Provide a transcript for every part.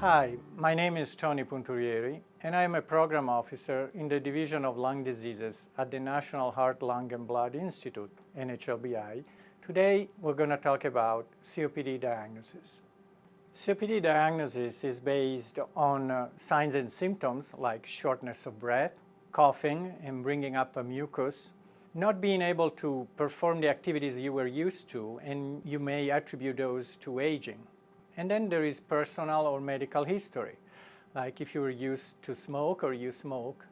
Hi, my name is Tony Punturieri, and I am a program officer in the Division of Lung Diseases at the National Heart, Lung and Blood Institute, NHLBI. Today, we're going to talk about COPD diagnosis. COPD diagnosis is based on signs and symptoms like shortness of breath, coughing and bringing up a mucus, not being able to perform the activities you were used to, and you may attribute those to aging. And then there is personal or medical history, like if you were used to smoke or you smoke.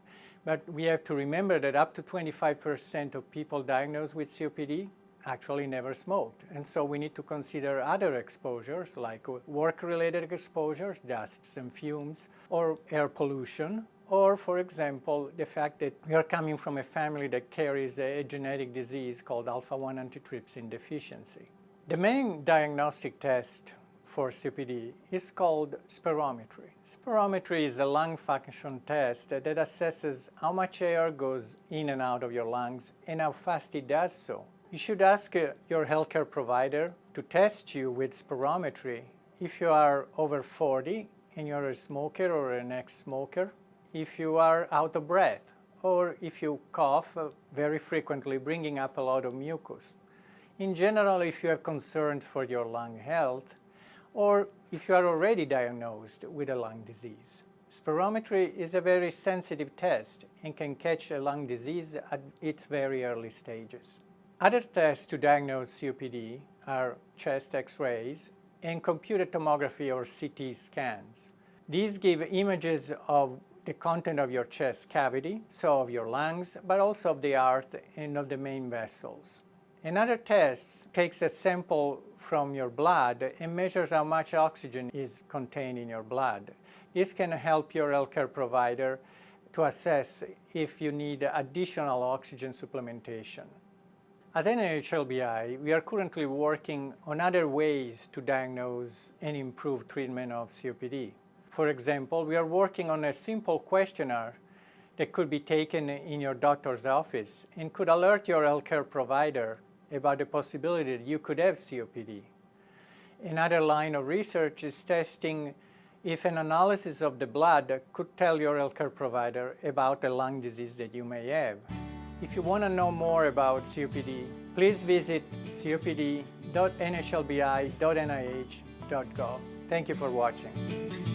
But we have to remember that up to 25% of people diagnosed with COPD actually never smoked. And so we need to consider other exposures like work-related exposures, dusts and fumes, or air pollution, or for example, the fact that we are coming from a family that carries a genetic disease called alpha-1 antitrypsin deficiency. The main diagnostic test for COPD is called spirometry. Spirometry is a lung function test that assesses how much air goes in and out of your lungs and how fast it does so. You should ask your healthcare provider to test you with spirometry if you are over 40 and you're a smoker or an ex-smoker, if you are out of breath, or if you cough very frequently, bringing up a lot of mucus. In general, if you have concerns for your lung health, or if you are already diagnosed with a lung disease. Spirometry is a very sensitive test and can catch a lung disease at its very early stages. Other tests to diagnose COPD are chest X-rays and computed tomography or CT scans. These give images of the content of your chest cavity, so of your lungs, but also of the heart and of the main vessels. Another test takes a sample from your blood and measures how much oxygen is contained in your blood. This can help your healthcare provider to assess if you need additional oxygen supplementation. At NHLBI, we are currently working on other ways to diagnose and improve treatment of COPD. For example, we are working on a simple questionnaire that could be taken in your doctor's office and could alert your healthcare provider about the possibility that you could have COPD. Another line of research is testing if an analysis of the blood could tell your healthcare provider about a lung disease that you may have. If you want to know more about COPD, please visit copd.nhlbi.nih.gov. Thank you for watching.